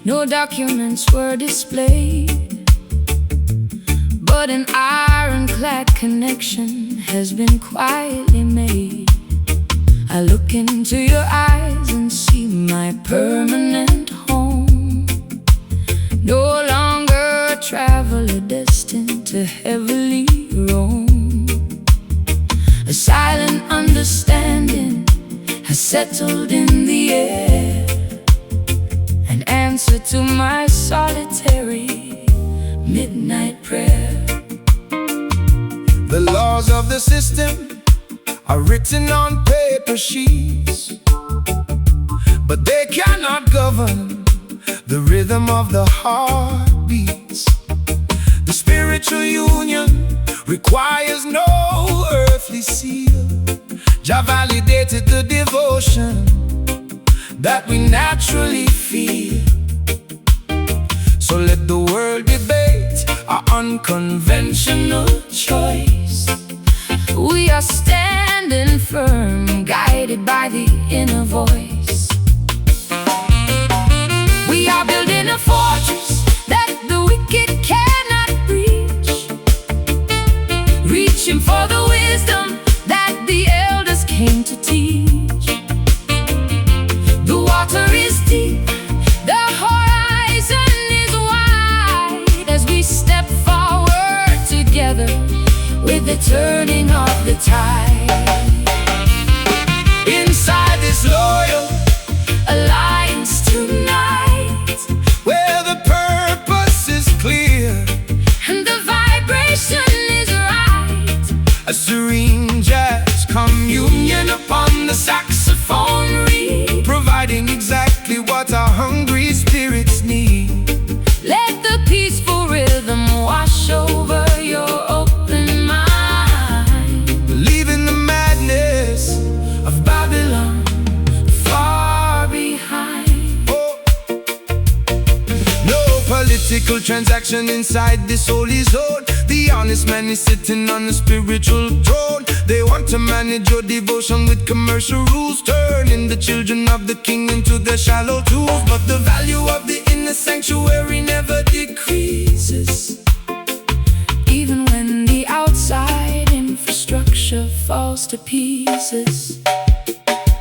No documents were displayed, but an ironclad connection has been quietly made. I look into your eyes and see my permanent home. No longer a traveler destined to heavily roam. A silent understanding has settled in the air, an answer to my solitary midnight prayer. The laws of the system are written on paper sheets, but they cannot govern the rhythm of the heartbeats. The spiritual union requires no earthly seal. Jah validated the devotion that we naturally feel. So let the world debate our unconventional choice. We are standing firm, guided by the inner voice. We are building a fortress that the wicked cannot reach, reaching for the wisdom that the elders came to teach. The water is deep, the horizon is wide, as we step forward together with the turning of the tide. Inside this loyal alliance tonight, where the purpose is clear and the vibration is right, a serene jazz communion upon the saxophone reed, providing exactly what our hungry spirits need. let the peaceful rhythm wash over your open mind, Leaving the madness of Babylon far behind. Oh. No political transaction inside this holy zone. The honest man is sitting on the spiritual throne. They want to manage your devotion with commercial rules, turning the children of the king into their shallow tools. But the value of the inner sanctuary never decreases, Even when the outside infrastructure falls to pieces.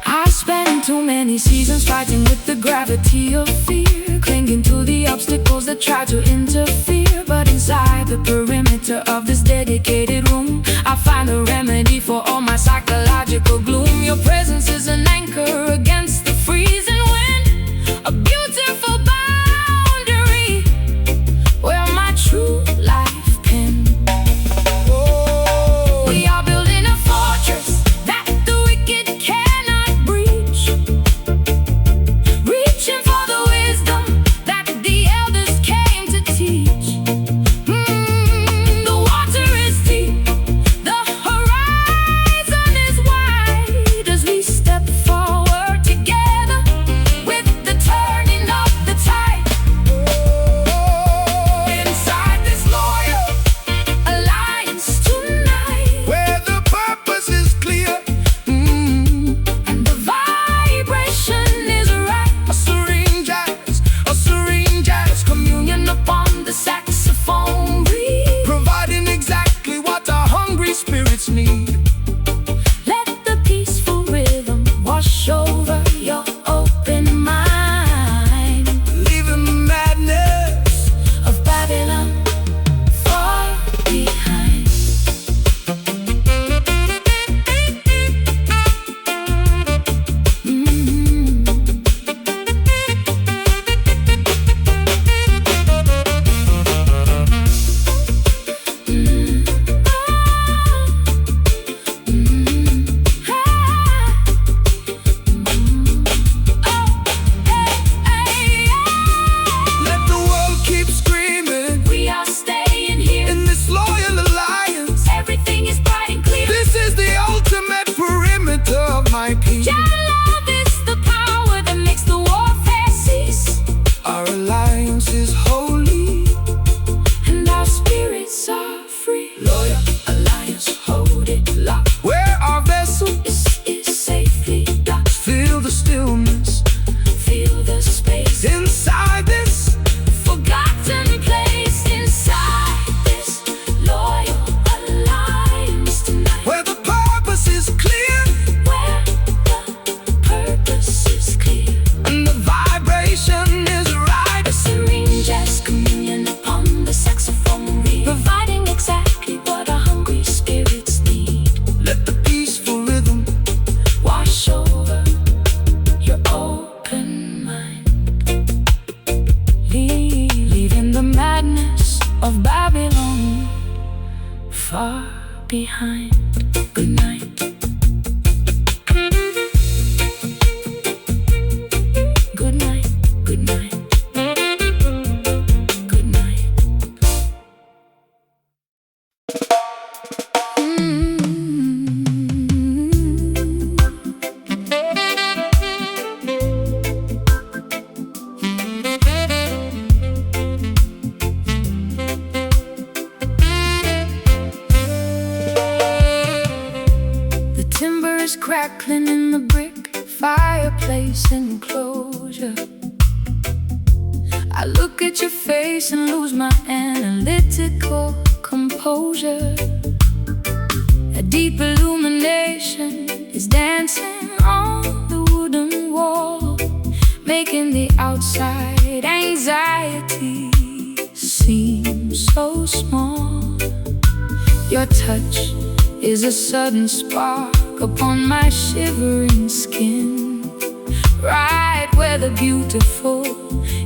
I spent too many seasons fighting with the gravity of fear, clinging to the obstacles that try to interfere. But inside the perimeter of this dedicated room, I find a remedy for all my psychological gloom. Your presence is an anchor against the freezing wind, a beautiful boundary where my true life pinned. oh. We are building a fortress that the wicked cannot breach, reaching for the wisdom that the elders came to teach. The water is deep, the horizon is wide, as we step forward together with the turning of the tide. Inside this loyal alliance tonight, Where the purpose is clear, and the vibration is right, a serene jazz communion upon the saxophone reed. providing exactly what our hungry spirits need. Let the peaceful rhythm wash over your open mind, Leaving the madness of Babylon far behind. Let the world keep screaming We are staying here, in this loyal alliance. everything is bright and clear. This is the ultimate perimeter of my peace. Your love is the power that makes the warfare cease, Our alliance is holy, and our spirits are free. Loyal alliance, hold it locked. where our vessel This is safely docked. feel the stillness Feel the space inside this of Babylon far behind. Good night. Good night. Good night. Good night. Crackling in the brick fireplace enclosure. I look at your face and lose my analytical composure. A deep illumination is dancing on the wooden wall, making the outside anxiety seem so small. Your touch is a sudden spark upon my shivering skin, right where the beautiful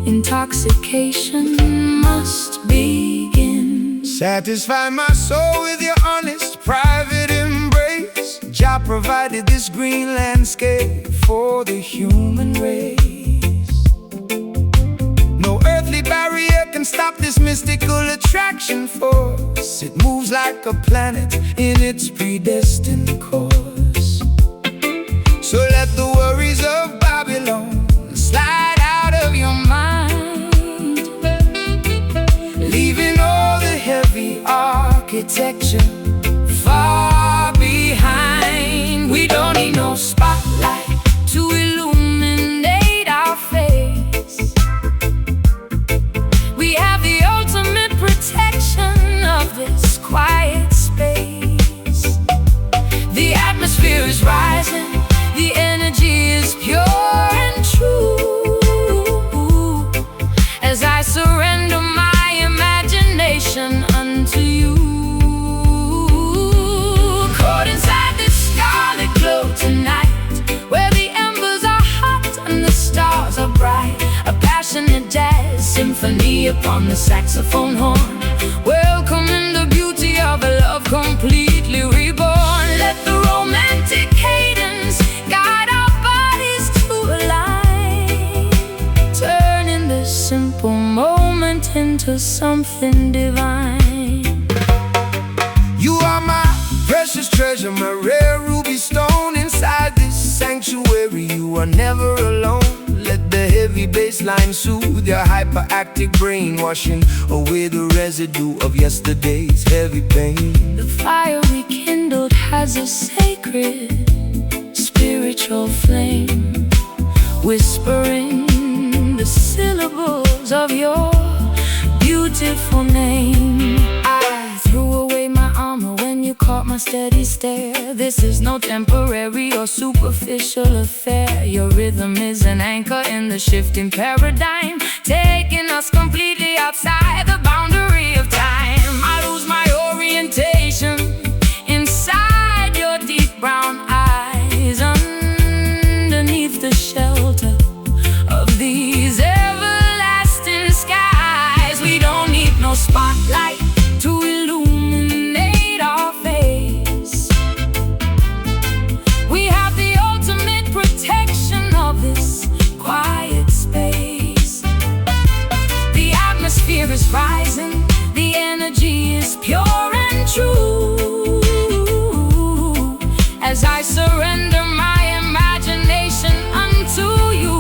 intoxication must begin. Satisfy my soul with your honest private embrace. Jah provided this green landscape for the human race. No earthly barrier can stop this mystical attraction force. It moves like a planet in its predestined course. So let the worries of Babylon slide out of your mind, leaving all the heavy architecture far behind. We don't need no spotlight to illuminate our face. We have the ultimate protection of this quiet space. The atmosphere is rising, the energy is pure and true, as I surrender my imagination unto you. Caught inside this scarlet glow tonight, where the embers are hot and the stars are bright. A passionate jazz symphony upon the saxophone horn, welcoming the beauty of a love completely reborn. Let the romantic cadence guide our bodies to align, turning this simple moment into something divine. You are my precious treasure, my rare ruby stone. Inside this sanctuary you are never alone. Let the heavy bass line soothe your hyperactive brain, washing away the residue of yesterday's heavy pain. The fire we kindled has a sacred spiritual flame, whispering the syllables of your beautiful name. I threw away my armor when you caught my steady stare. This is no temporary or superficial affair. Your rhythm is an anchor in the shifting paradigm, taking us completely outside the boundary of time. I lose my orientation inside your deep brown eyes, underneath the shelter of these everlasting skies. We don't need no spotlight to illuminate our face. We have the ultimate protection of this quiet space. The atmosphere is rising, the energy is pure and true, as I surrender my imagination unto you.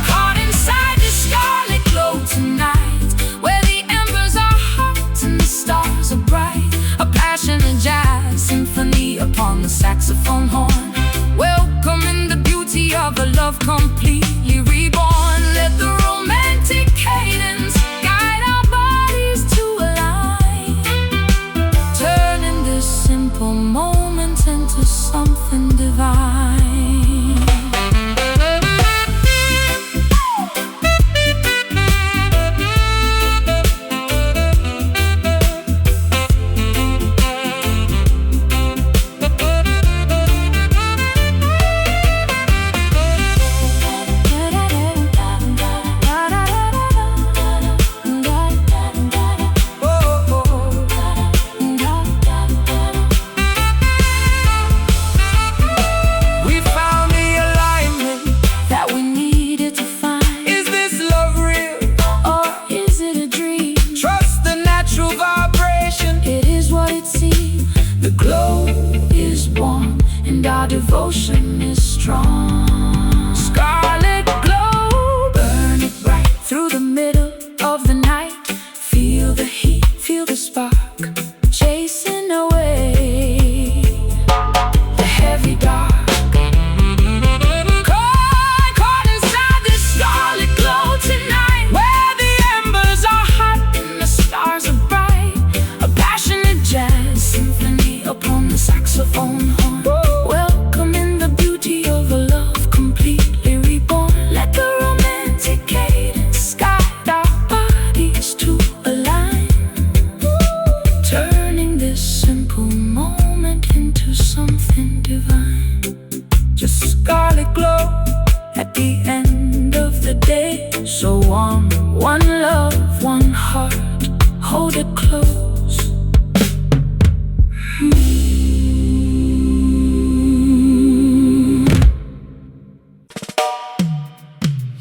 Caught inside the scarlet glow tonight, where the embers are hot and the stars are bright. A passionate jazz symphony upon the saxophone horn, welcoming the beauty of a love completely reborn. Let the romantic cadence guide our bodies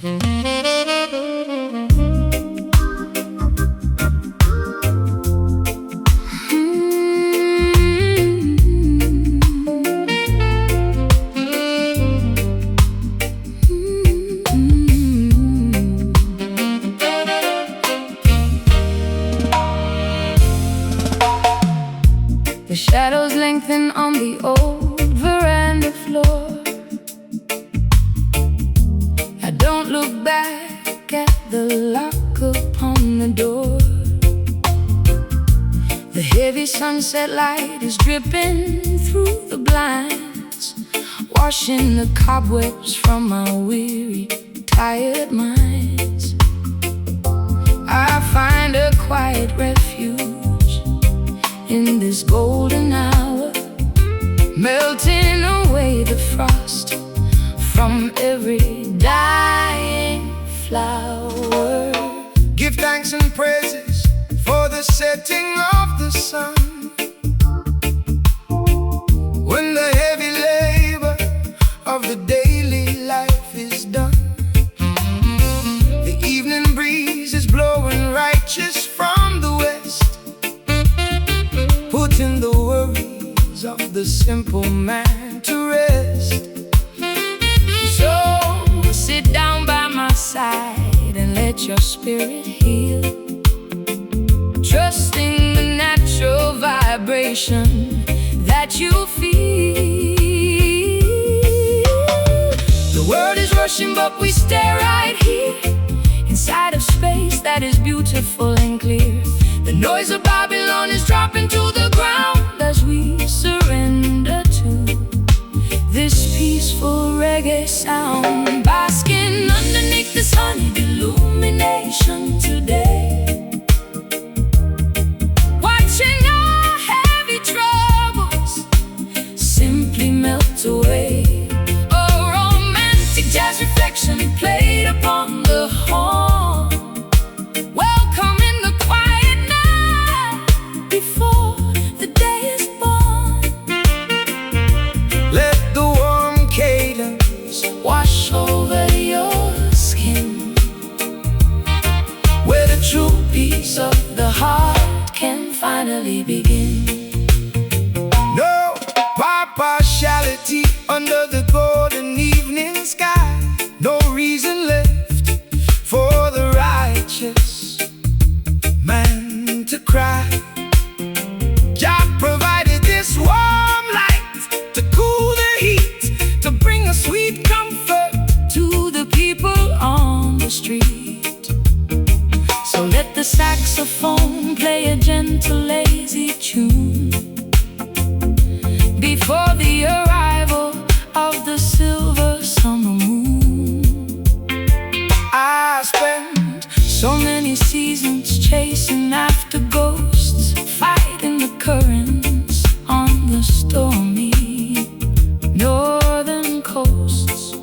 The shadows lengthen on the old veranda floor. I don't look back at the lock upon the door. The heavy sunset light is dripping through the blinds, washing the cobwebs from my weary, tired minds. I find a quiet refuge in this golden hour, melting away the frost from every dying flower. Give thanks and praises for the setting of the sun, when the heavy labor of the daily life is done. The evening breeze is blowing righteous from the west, putting the worries of the simple man to rest. So sit down by my side and let your spirit heal, trusting the natural vibration that you feel. The world is rushing, but we stay right here, inside of space that is beautiful and clear. The noise of Babylon is dropping to the ground as we surrender to this peaceful reggae sound, basking underneath the sunny illumination today, watching our heavy troubles simply melt away. A romantic jazz reflection played upon the horn, welcoming the quiet night before the day is born. Let the warm cadence Wash over your skin, where the true peace of the heart can finally begin. no partiality under the golden evening sky. No reason left for the righteous man to cry. Jah provided this warm light to cool the heat, to bring a sweet comfort To the people on the street, so let the saxophone play a gentle, lazy tune before the arrival of the silver summer moon. I spend. So many seasons chasing after ghosts, fighting the currents on the stormy northern coasts.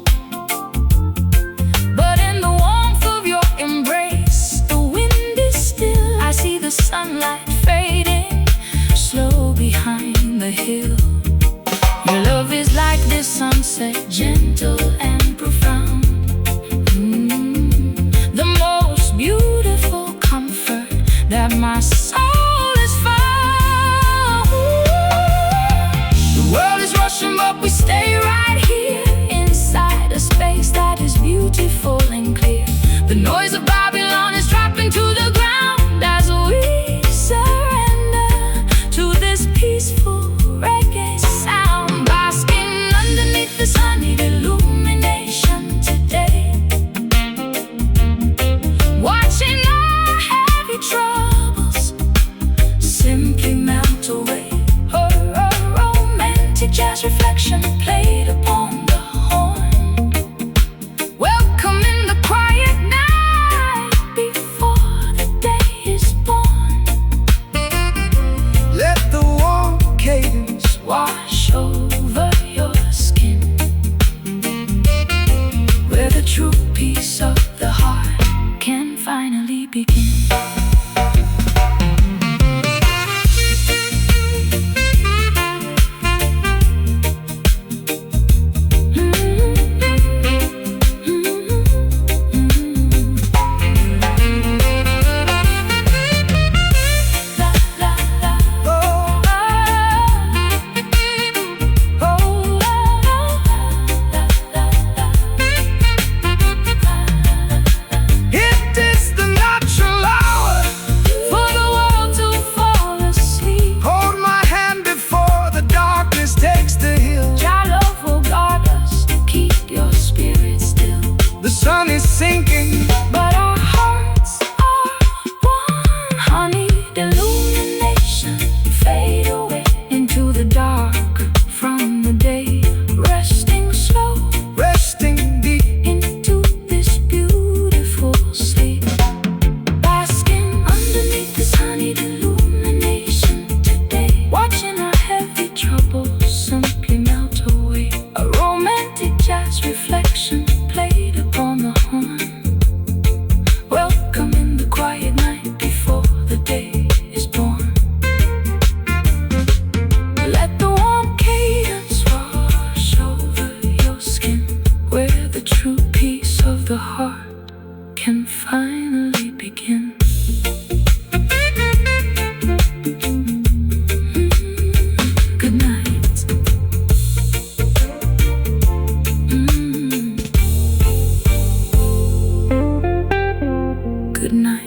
But in the warmth of your embrace, the wind is still. I see the sunlight fading slow behind the hill. Your love is like this sunset, gentle and profound. The most beautiful comfort that my soul has found. The world is rushing, but we stay right here, inside a space that is beautiful and clear. The noise of Babylon is dropping to the ground as we surrender to this peaceful reggae sound, basking underneath the sunny illumination today, watching our heavy troubles simply melt away. A romantic jazz reflection played upon the horn, welcoming the quiet night before the day is born. Let the warm cadence Wash over your skin, where the true peace of the heart can finally begin. can finally begin. Good night. Good night.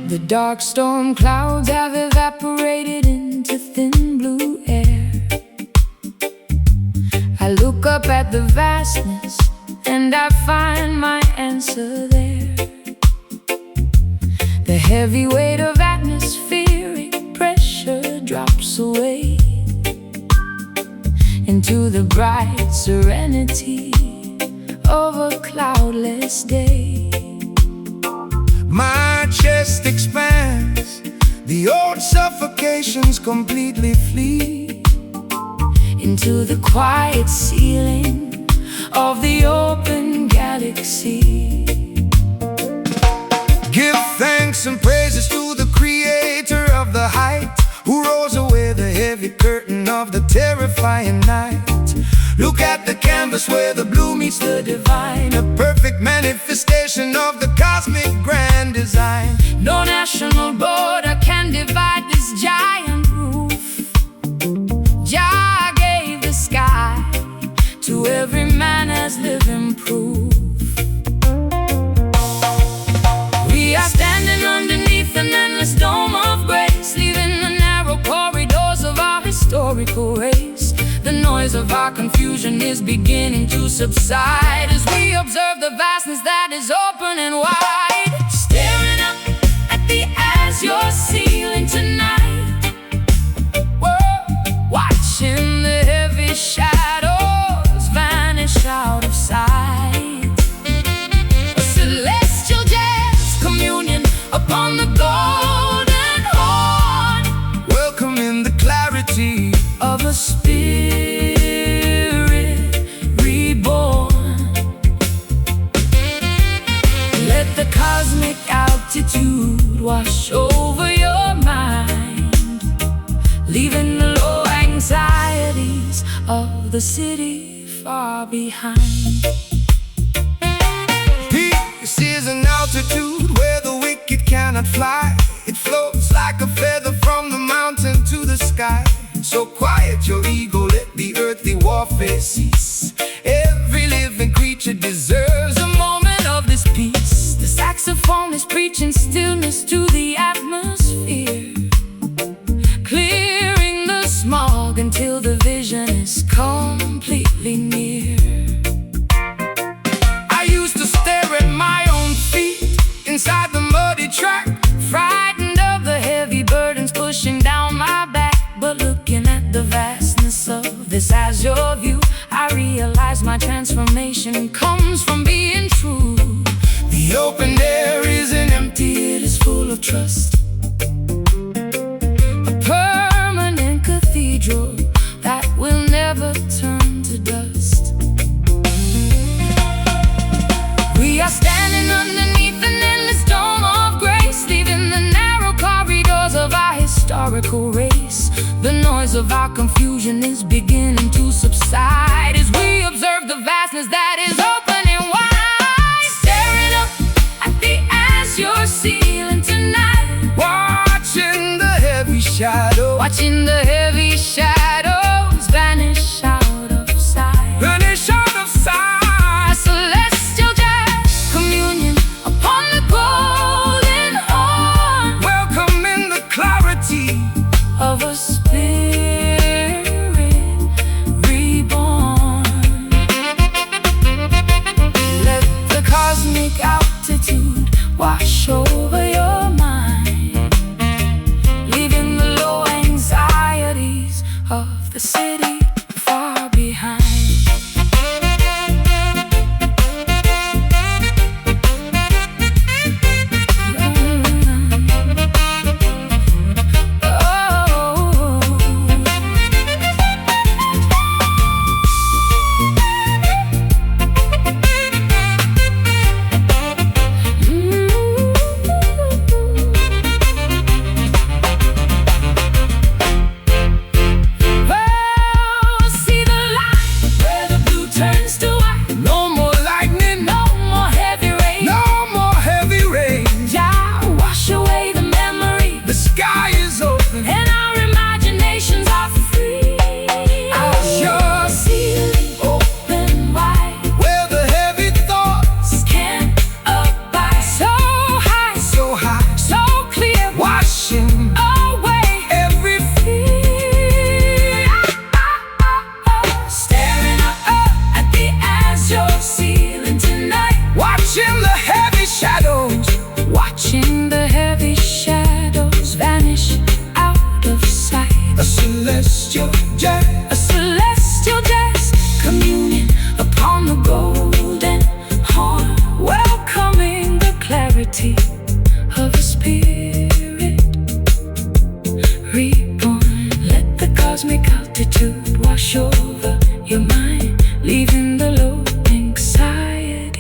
The dark storm clouds have evaporated into thin blue air. I look up at the vastness and I find my answer there. The heavy weight of atmospheric pressure drops away into the bright serenity of a cloudless day. My chest expands, the old suffocations completely flee into the quiet ceiling of the open galaxy. Give thanks and praises to the creator of the height, who rolls away the heavy curtain of the terrifying night. Look at the canvas where the blue meets the divine, a perfect manifestation of the cosmic grand design. No national border can divide this giant roof. Jah gave the sky to every man as living proof. We are standing underneath an endless dome of grace, leaving the narrow corridors of our historical race. The noise of our confusion is beginning to subside as we observe the vastness that is open and wide. Staring up at the azure ceiling tonight, we're watching the heavy shadows vanish out of sight. A celestial jazz communion upon the golden horn, welcoming the clarity of a spirit reborn. Let the cosmic altitude wash over your mind, leaving the low anxieties of the city far behind. Peace is an altitude where the wicked cannot fly. It floats like a feather from the mountain to the sky. So quiet your ego, let the earthly warfare cease. Every living creature deserves a moment of this peace. The saxophone is preaching stillness to the atmosphere, clearing the smog until the vision is completely near. I used to stare at my own feet inside the muddy track, frightened of the heavy burdens pushing down my back. But looking at the vastness of this azure view, I realize my transformation comes from being true. The open air isn't empty, it is full of trust. A permanent cathedral that will never turn to dust. We are standing underneath an endless dome of grace, leaving the narrow corridors of our historical race. The noise of our confusion is beginning to subside as we observe the vastness that is open and wide. Staring up at the azure ceiling tonight, Watching the heavy shadows vanish out of sight. vanish out of sight. A celestial jazz communion upon the golden horn, Welcoming the clarity of a spirit reborn. Let the cosmic altitude wash over your mind, leaving the low anxieties of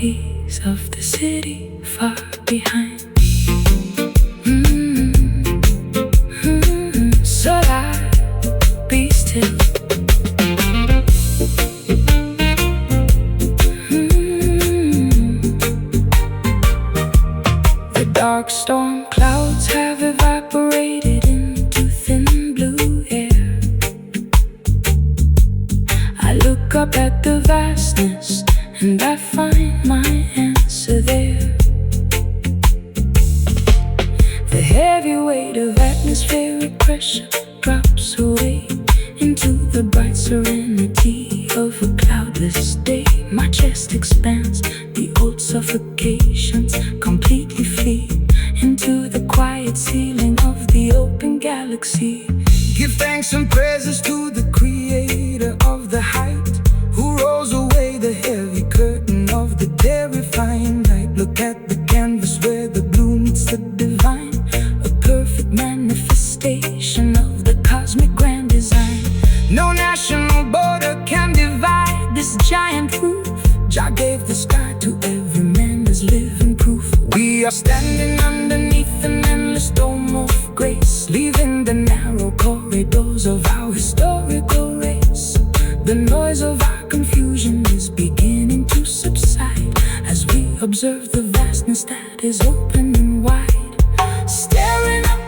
melodies of the city far behind. So I be still. The dark storm clouds have evaporated into thin blue air. I look up at the vastness and I find my answer there. The heavy weight of atmospheric pressure drops away into the bright serenity of a cloudless day. My chest expands, the old suffocations completely flee into the quiet ceiling of the open galaxy. Give thanks and praises to the creator of the height, who rolls away the heavy curtain of the terrifying night. Look at the canvas where the blue meets the divine, a perfect manifestation of the cosmic grand design. No national border can divide this giant roof. Jah gave the sky to every man as living proof. We are standing underneath an endless dome of grace, leaving the narrow corridors of our historical race. The noise of our confusion is beginning to subside as we observe the vastness that is open and wide. Staring up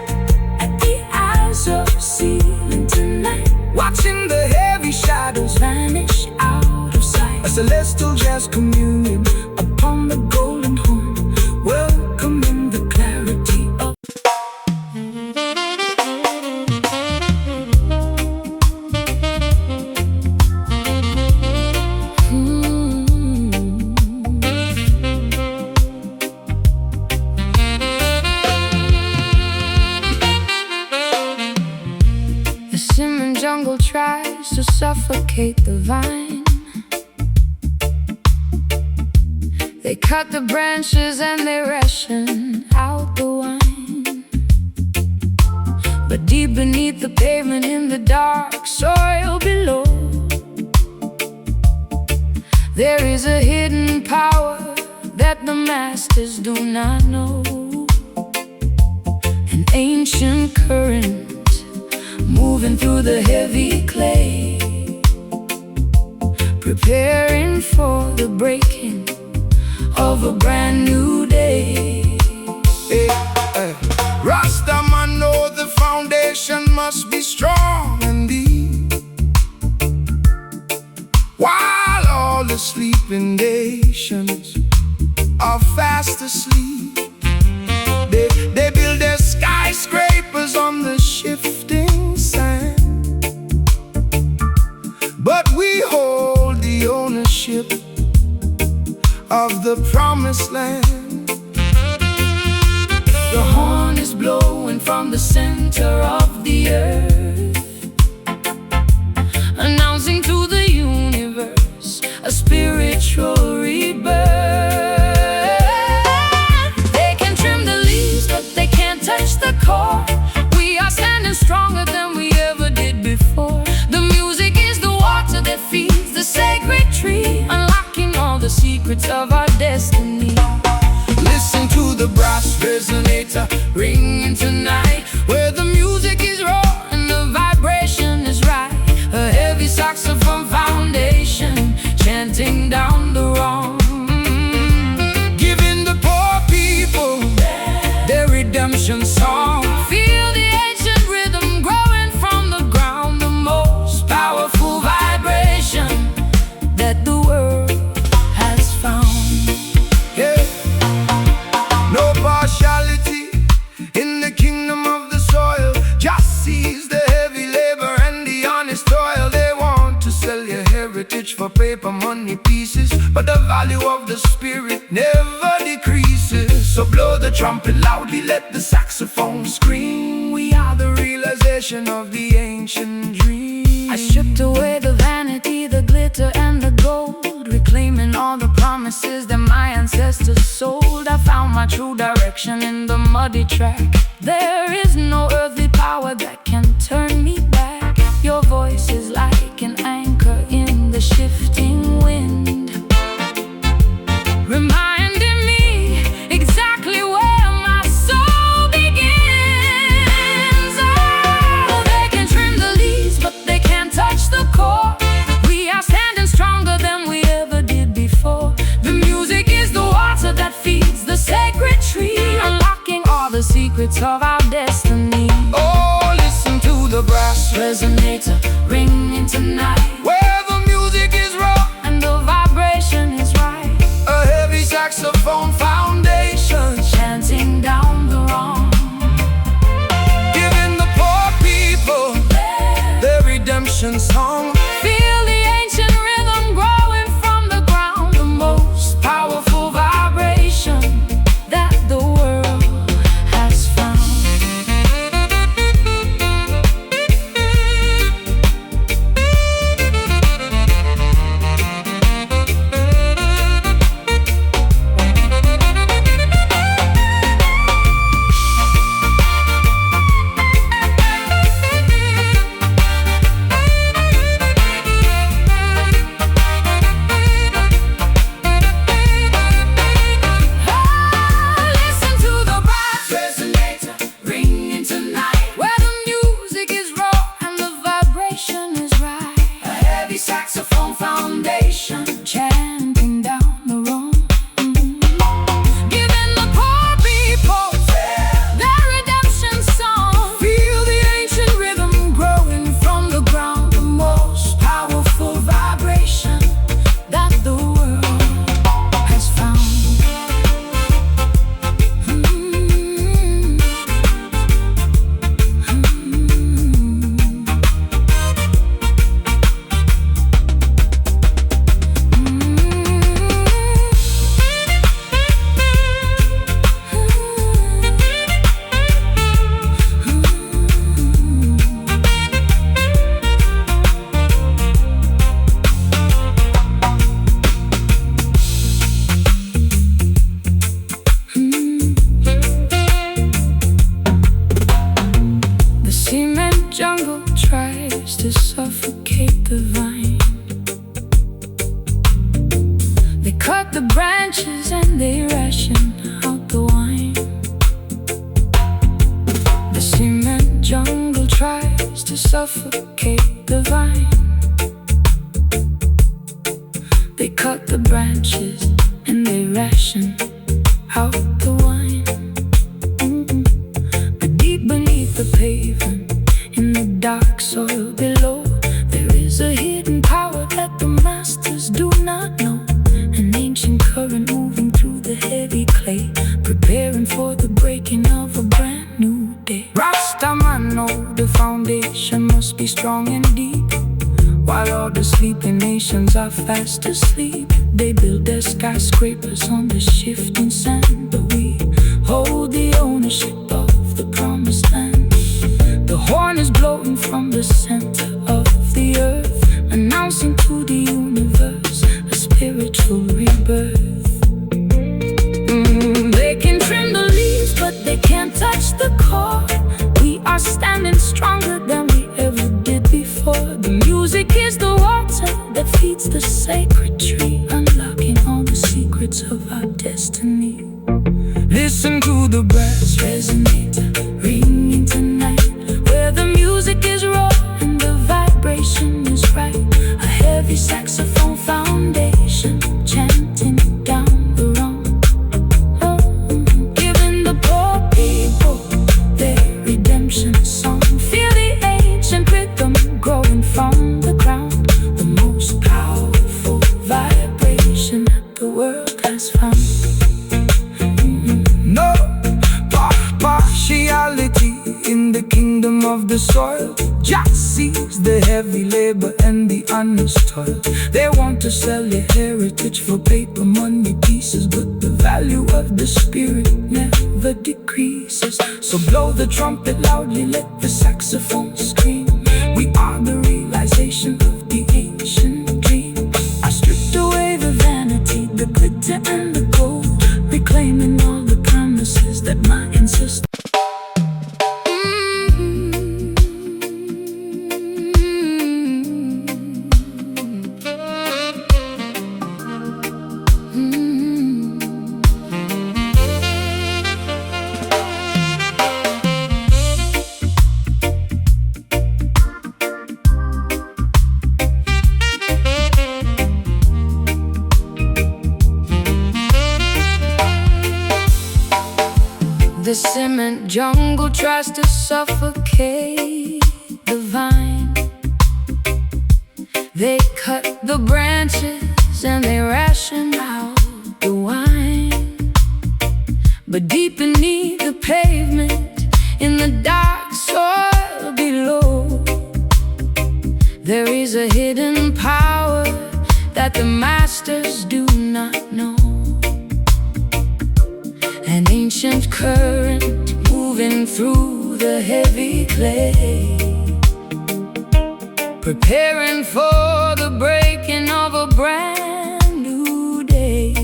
at the eyes of ceiling tonight, watching the heavy shadows vanish out of sight. A celestial jazz communion upon the golden horn, welcoming the clarity of the Simon jungle tries to suffocate the vine. They cut the branches and they ration out the wine. But deep beneath the pavement, in the dark soil below, there is a hidden power that the masters do not know. An ancient current moving through the heavy clay, preparing for the breaking of a brand new day. Hey, hey. Rasta man know the foundation must be strong and deep, while all the sleeping nations are fast asleep. They build their skyscrapers on the shifting sand, but we hold the ownership of the promised land. The horn is blowing from the center of the earth, announcing to the universe a spiritual rebirth. They can trim the leaves, but they can't touch the core. We are standing stronger than we ever did before. The music is the water that feeds the sacred tree, unlocking all the secrets of our destiny. Listen to the brass resonator ringing tonight, where the music is raw and the vibration is right. A heavy saxophone foundation chanting down the wrong, giving the poor people their redemption song. feel the ancient rhythm growing from the ground, the most powerful vibration that the world has found. Yeah. No partiality in the kingdom of the soil. Just seize the heavy labor and the honest toil. They want to sell your heritage for paper money pieces, but the value of the spirit never decreases. So blow the trumpet loudly, let the saxophone scream. We are the realization of the ancient dream. I stripped away the vanity, the glitter and the gold, reclaiming all the promises that my ancestors sold. I found my true direction in the muddy track. There is no earthly power that can turn me back. Your voice is like an anchor in the shifting wind, of our destiny. Oh, listen to the brass resonator ringing tonight, where the music is raw and the vibration is right. A heavy saxophone foundation Chanting down the wrong, giving the poor people their redemption song. feel the ancient rhythm growing from the ground, the most powerful vibration that the world has found. Listen to the brass resonator ringing tonight, where the music is raw and the vibration is right. A heavy saxophone foundation Chanting down the wrong, giving the poor people their redemption song. feel the ancient rhythm growing from the ground. The most powerful vibration that the world has found. The cement jungle tries to suffocate the vine. They cut the branches and they ration out the wine. The cement jungle tries to suffocate the vine. They cut the branches and they ration out the wine. But deep beneath the pavement, in the dark soil below, there is a hidden power that the masters do not know. An ancient current moving through the heavy clay, preparing for the breaking of a brand new day. Rastaman know the foundation must be strong and deep. While all the sleeping nations are fast asleep, they build their skyscrapers on the shifting sand. But we hold the ownership of the promised land. The horn is blowing from the center of the earth, announcing to the universe a spiritual rebirth. They can trim the leaves, but they can't touch the core. We are standing stronger than we ever did before. The music is the water that feeds the sacred tree, unlocking all the secrets of our destiny. Listen to the brass Resonator ringing tonight, where the music is raw and the vibration is right. A heavy saxophone foundation chanting down the wrong, giving the poor people their redemption song. Feel the ancient rhythm growing from the ground, the most powerful vibration that the world has found. No partiality in the kingdom of the soil. Just sees the heavy labor and the honest toil. They want to sell their heritage for paper money pieces, but the value of the spirit never decreases. So blow the trumpet loudly, let the saxophone scream. We are the realization of the ancient dream. I stripped away the vanity, the glitter and the gold, reclaiming all the promises that my ancestors. The cement jungle tries to suffocate the vine. They cut the branches and they ration out the wine. But deep beneath the pavement, in the dark soil below, there is a hidden power that the masters do not know. An ancient current moving through the heavy clay, preparing for the breaking of a brand new day.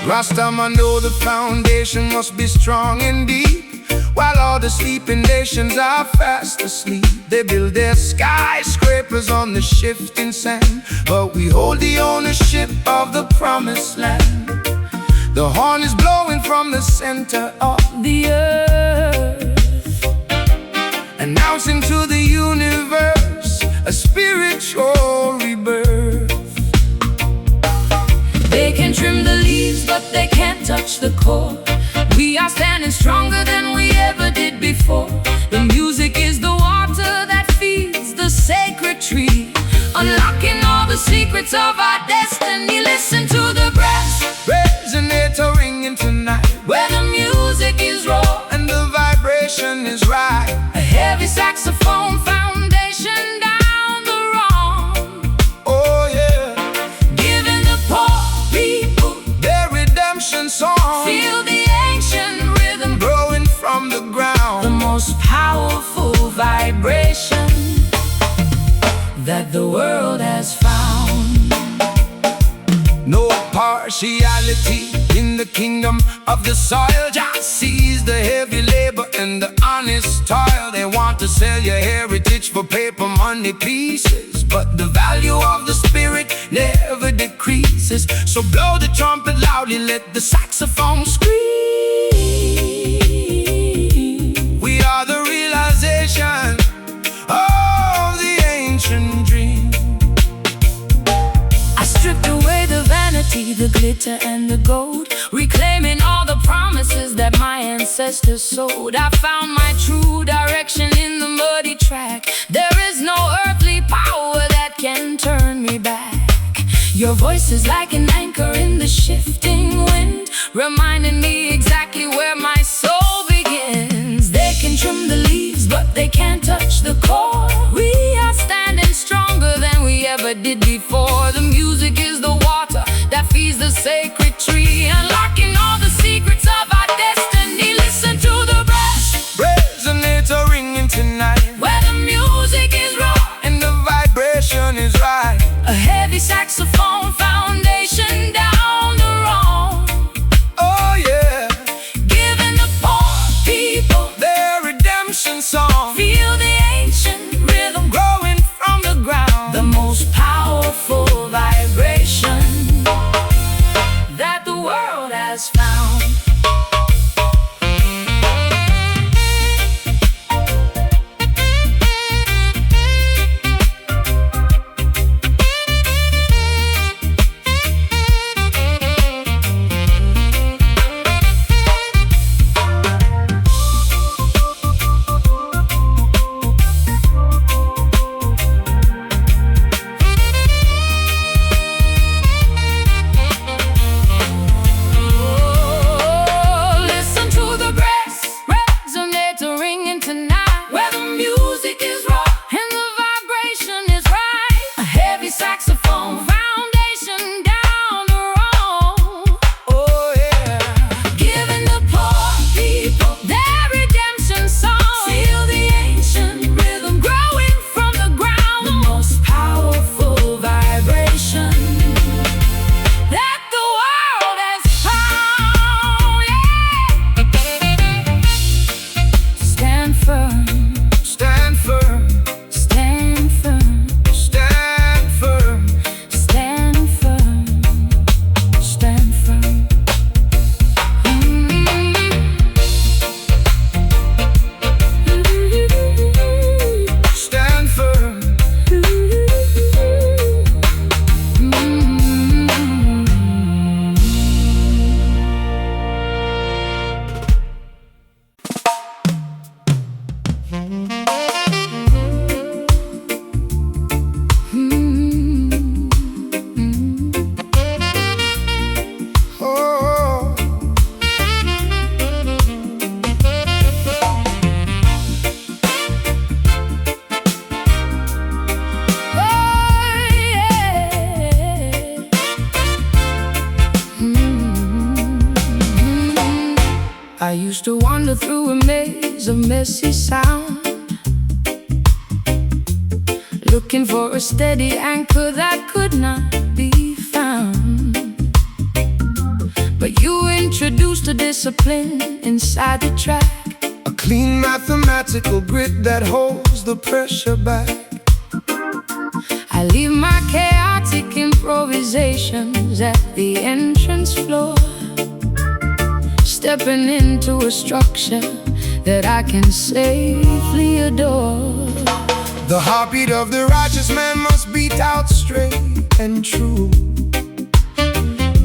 Last time I know the foundation must be strong and deep, while all the sleeping nations are fast asleep. They build their skyscrapers on the shifting sand, but we hold the ownership of the promised land. The horn is blowing from the center of The earth, announcing to the universe a spiritual rebirth. they can trim the leaves, but they can't touch the core. We are standing stronger than we ever did before. The music is the water that feeds the sacred tree, unlocking all the secrets of our destiny. Listen to the brass Resonator ringing tonight, where the music is raw and the vibration is right. a heavy saxophone foundation down the wrong, Oh yeah, giving the poor people their redemption song, feel the ancient rhythm, growing from the ground. the most powerful vibration that the world has found. No partiality in the kingdom of the soil. Just sees the heavy labor and the honest toil. They want to sell your heritage for paper money pieces, but the value of the spirit never decreases. So blow the trumpet loudly, let the saxophone scream. We are the realization of the ancient dream. I stripped away the vanity, the glitter and the gold, reclaiming all the promises that my ancestors sowed. I found my true direction in the muddy track. There is no earthly power that can turn me back. Your voice is like an anchor in the shifting wind, reminding me exactly where my soul begins. They can trim the leaves, but they can't touch the core. We are standing stronger than we ever did before. The music is the water that feeds the sacred tree, unlocking all the secrets of our destiny. Listen to the brass Resonator ringing tonight, where the music is raw and the vibration is right. a heavy saxophone foundation down the wrong, Oh yeah, giving the poor people their redemption song, feel the ancient rhythm, growing from the ground. the most powerful vibration I used to wander through a maze of messy sound, looking for a steady anchor that could not be found. But you introduced a discipline inside the track, a clean mathematical grid that holds the pressure back. I leave my chaotic improvisations at the entrance floor, stepping into a structure that I can safely adore. The heartbeat of the righteous man must beat out straight and true.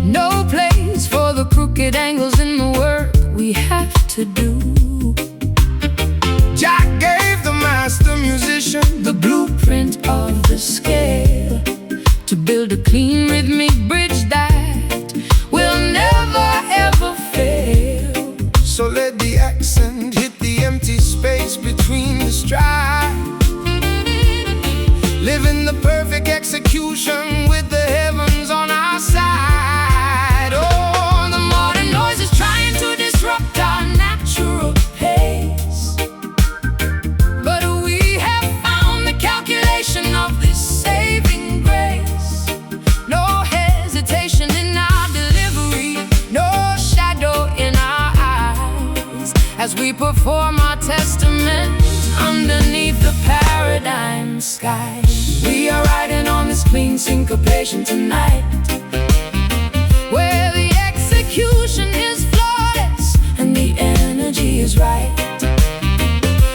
No place for the crooked angles in the work we have to do. Jack gave the master musician the blueprint of the scale to build a clean rhythmic bridge that will never ever fail. So let the accent hit the empty space between the strides, living the perfect execution with the heavens on our side. Oh, the modern noise is trying to disrupt our natural pace, but we have found the calculation of this saving grace. No hesitation in our delivery, no shadow in our eyes, as we perform our testament underneath the paradigm sky. We are riding on this clean syncopation tonight, where the execution is flawless and the energy is right.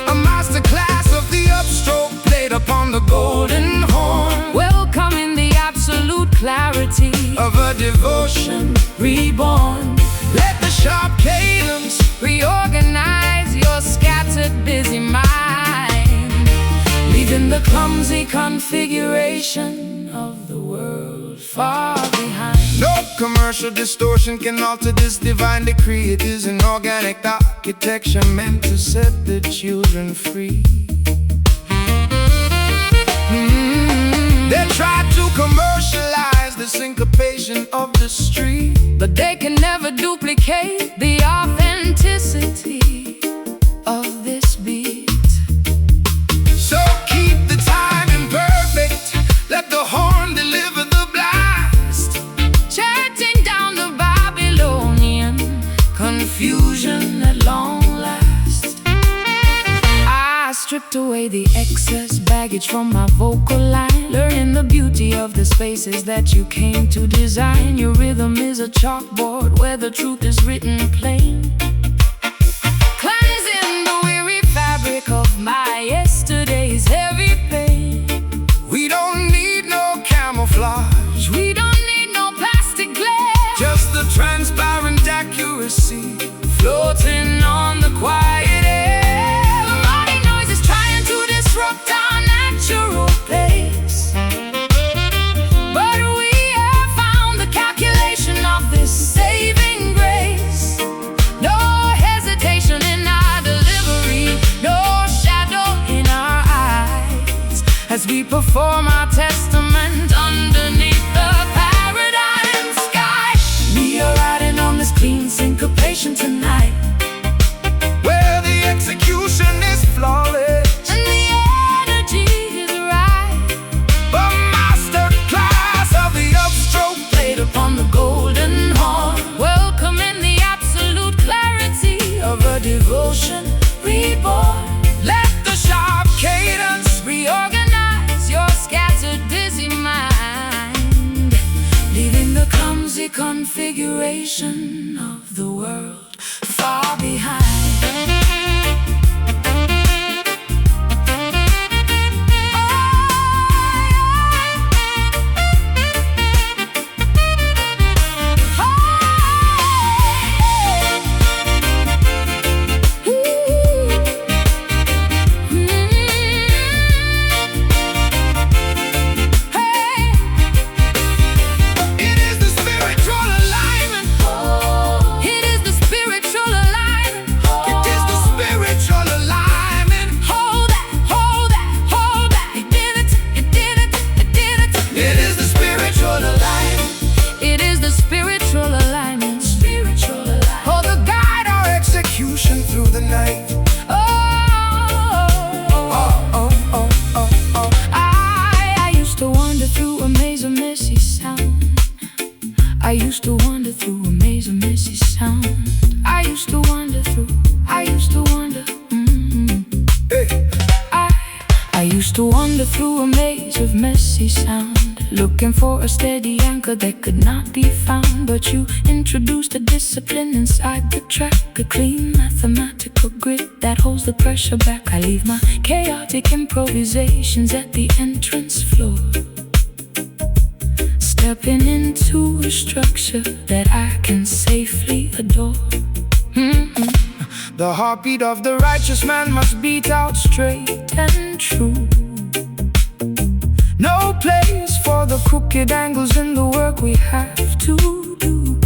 A master class of the upstroke played upon the golden horn, welcoming the absolute clarity of a devotion reborn. Let the sharp cadence reorganize your scattered busy mind, leaving the clumsy configuration of the world far behind. No commercial distortion can alter this divine decree. It is an organic architecture meant to set the children free. They try to commercialize the syncopation of the street, but they can never duplicate the authenticity of this beat. So keep the timing perfect, let the horn deliver the blast, chatting down the Babylonian confusion at long last. I stripped away the excess baggage from my vocal line, learning the beauty of the spaces that you came to design. Your rhythm is a chalkboard where the truth is written plain, cleansing the weary fabric of my yesterday's heavy pain. We don't need no camouflage, we don't need no plastic glare, just the transparent accuracy floating on the quiet air. The modern noise is trying to disrupt our natural pace, but we have found the calculation of this saving grace. No hesitation in our delivery, no shadow in our eyes, as we perform our testament underneath the paradigm sky. We are riding on this clean syncopation tonight, where the execution is flawless and the energy is right. A master class of the upstroke Played upon the golden horn, welcoming the absolute clarity of a devotion reborn. Let the sharp cadence Reorganize your scattered busy mind, leaving the clumsy configuration of the world far behind. It is the spiritual alignment. It is the spiritual alignment. It is the I used to wander through a maze of messy sound. I used to wander through, I used to wander. Hey. I used to wander through a maze of messy sound, looking for a steady anchor that could not be found. But you introduced a discipline inside the track, a clean mathematical grid that holds the pressure back. I leave my chaotic improvisations at the entrance floor, stepping into a structure that I can safely adore. The heartbeat of the righteous man must beat out straight And true, no place for the crooked angles in the work we have to do.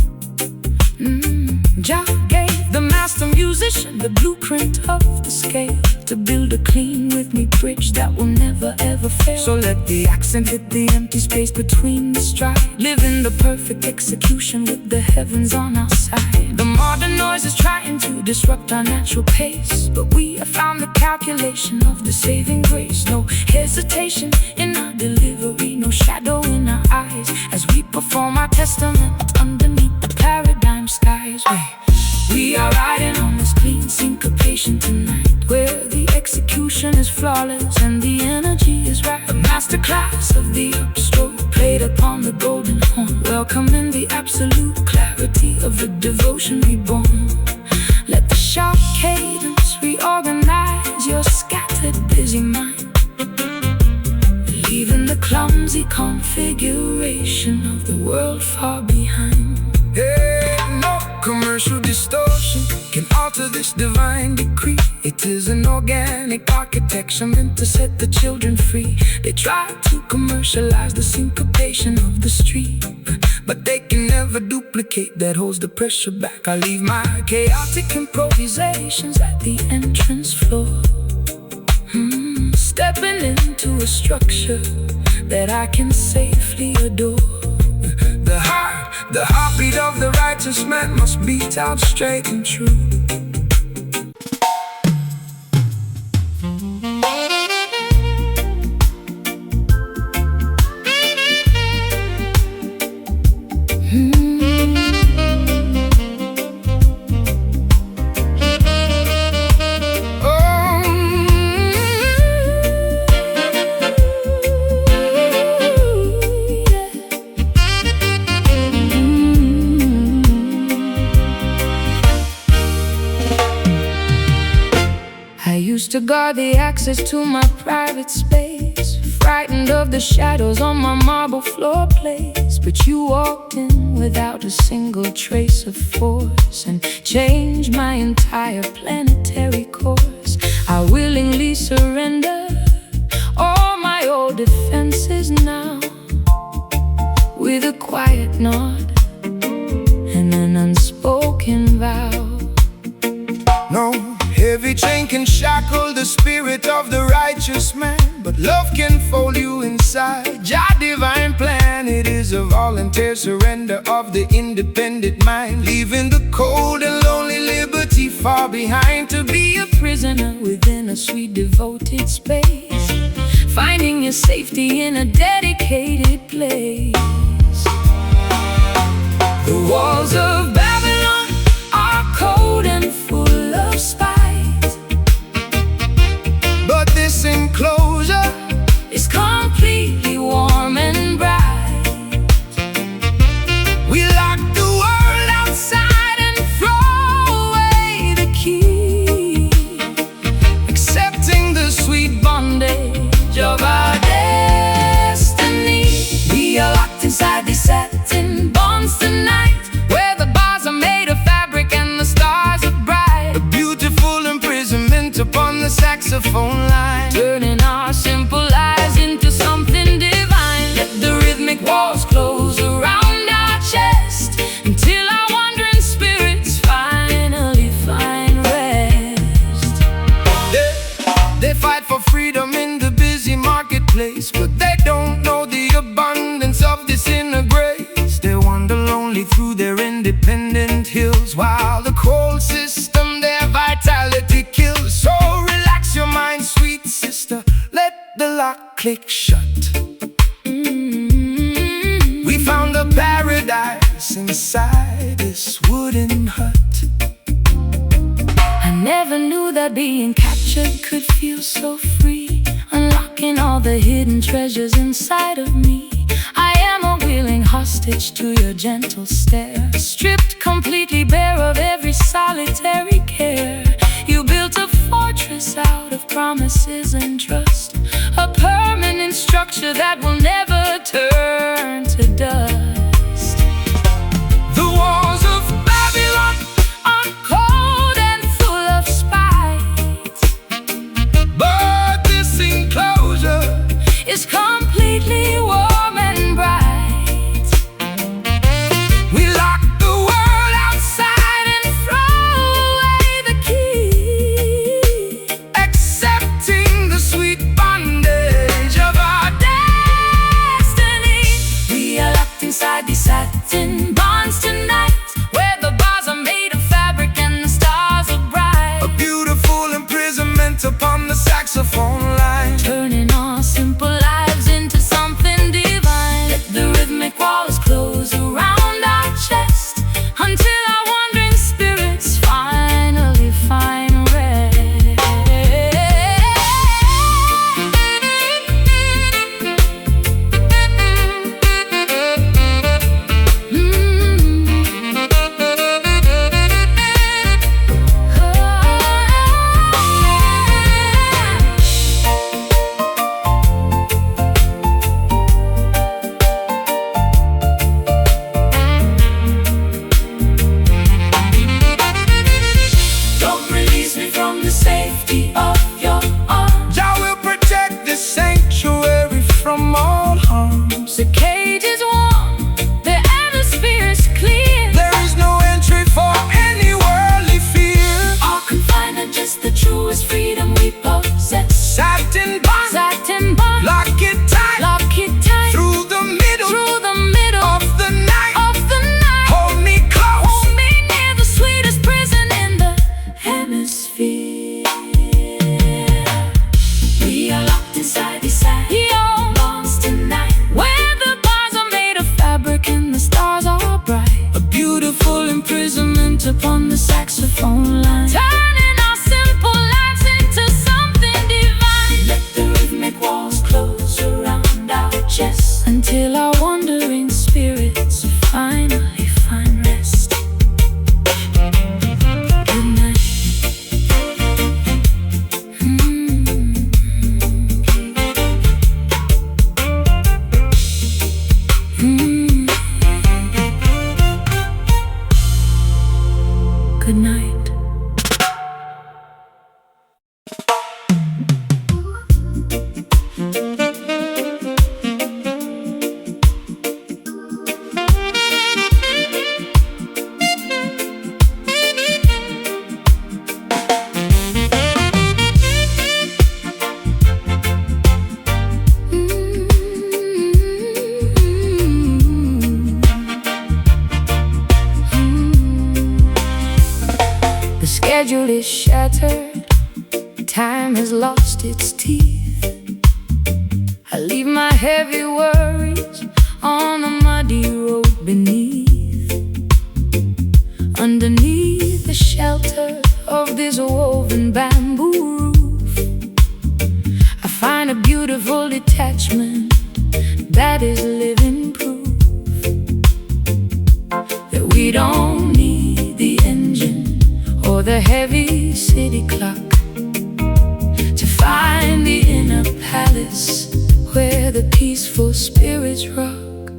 Jah gave the master musician the blueprint of the scale to build a clean rhythmic bridge that will never ever fail. So let the accent hit the empty space between the stride, Live in the perfect execution with the heavens on our side. The modern noise is trying to Disrupt our natural pace, but we have found the calculation of the saving grace. No hesitation in our delivery, no shadow in our eyes, as we perform our testament underneath the paradigm skies. We are riding on this clean syncopation tonight, where the execution is flawless and the energy is right. A masterclass of the upstroke played upon the golden horn, welcoming the absolute clarity of the devotion reborn. Let the sharp cadence reorganize your scattered busy mind, leaving the clumsy configuration of the world far behind. Hey, no commercial distortion can alter this divine decree. It is an organic architecture meant to set the children free. They try to commercialize the syncopation of the street, but they can never duplicate that holds the pressure back. I leave my chaotic improvisations at the entrance floor, stepping into a structure that I can safely adore. The heartbeat of the righteous man must beat out straight and true. I used to guard the access to my private space, frightened of the shadows on my marble floor place. But you walked in without a single trace of force and changed my entire planetary course. I willingly surrender all my old defenses now, with a quiet nod and an unspoken vow. No heavy chain can shackle the spirit of the righteous man, but love can fold you inside Jah divine plan. It is a voluntary surrender of the independent mind, leaving the cold and lonely liberty far behind, to be a prisoner within a sweet devoted space, finding your safety in a dedicated place. The walls of Babylon are cold and full of spite, but this enclosure is completely warm and bright. We lock the world outside and throw away the key, accepting the sweet bondage of our destiny. We are locked inside these satin bonds tonight, where the bars are made of fabric and the stars are bright. a beautiful imprisonment upon the saxophone line, turning our simple lives into something divine. Let the rhythmic walls close around our chest until our wandering spirits finally find rest. They fight for freedom in the busy marketplace, but they don't know the abundance of this inner grace. They wander lonely through their independent hills, while the cold system their vitality kills. So relax your mind, sweet sister, let the lock click shut. We found a paradise inside this wooden hut. I never knew that being captured could feel so free, unlocking all the hidden treasures inside of me. I am a willing hostage to your gentle stare, stripped completely bare of every solitary care. You built a fortress out of promises and trust, a permanent structure that will never turn to dust. The walls of Babylon are cold and full of spite, but this enclosure is completely warm and bright. we lock the world Outside and throw away the key, accepting the sweet bondage of our destiny. We are locked inside these satin bonds tonight, where the bars are made of fabric and the stars are bright. a beautiful imprisonment upon the saxophone line. Turning our simple lives into something divine. Let the rhythmic walls close around our chest until our wandering spirits finally find rest. Don't release me from the safety of your arms. Jah will protect this sanctuary from all harms. The cage is warm, the atmosphere is clear. There is no entry for any worldly fear. Our confinement, just the truest freedom we possess. Satin bond, Satin bond, lock it tight, lock it tight through the middle of of the night. the night. Hold me close. Hold me near, the sweetest prison in the hemisphere. We are locked inside these satin bonds tonight, where the bars are made of fabric and the stars are bright. A beautiful Imprisonment upon the saxophone line, turning our simple lives into something divine. Let the rhythmic walls close around our chests until our wandering spirits finally find rest. Good night. Good night. The schedule is shattered, time has lost its teeth. I leave my heavy worries on the muddy road beneath. Underneath the shelter of this woven bamboo roof, I find a beautiful detachment that is living proof that we don't need the engine or the heavy city clock to find the inner palace where the peaceful spirits rock.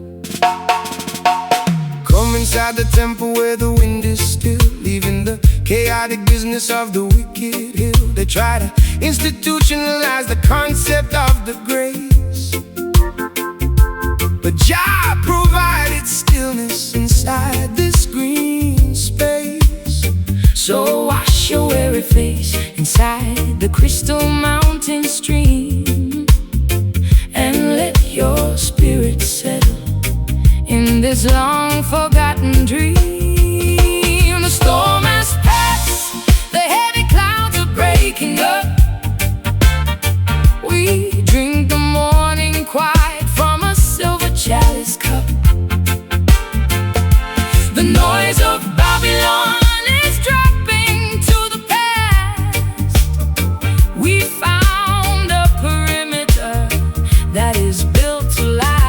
Come inside the temple where the wind is still, leaving the chaotic business of the wicked hill. They try to institutionalize the concept of the grace, but Jah provided stillness inside this green space. So wash your weary face inside the crystal mountain stream, and let your spirit settle in this long forgotten dream. The storm has passed, the heavy clouds are breaking up. We drink the morning quiet from a silver chalice cup. noise of Babylon is dropping to the past. We found a perimeter that is built to last.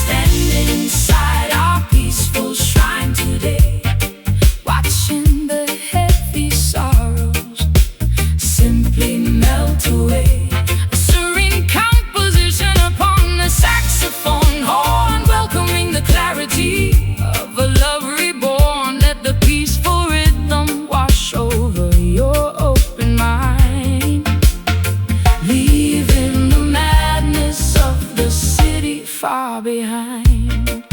Standing inside our peaceful shrine today, watching the heavy sorrows simply melt away. A serene composition upon the saxophone horn, welcoming the clarity of a love reborn. Let the peaceful rhythm wash over your open mind, leaving the madness of the city far behind.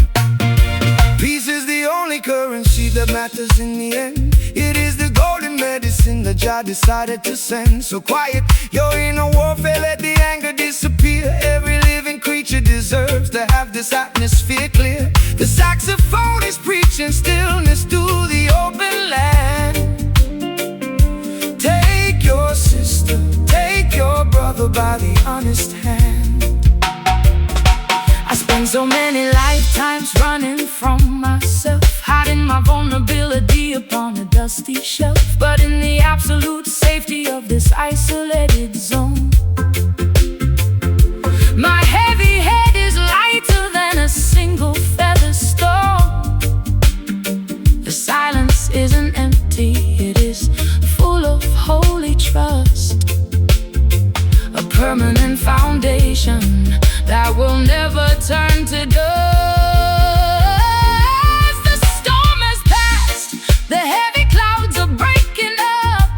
Peace is the only currency that matters in the end. It is the golden medicine that Jah decided to send. So quiet your inner warfare, let the anger disappear. Every living creature deserves to have this atmosphere clear. The saxophone is preaching stillness to the open land. Take your sister, take your brother by the honest hand. I spent so many lifetimes running from myself, hiding my vulnerability upon a dusty shelf. But in the absolute safety of this isolated zone, my heavy head is lighter than a single feather stone. The silence isn't empty, it is full of holy trust, a permanent foundation that will never turn to dust. The storm has passed, the heavy clouds are breaking up.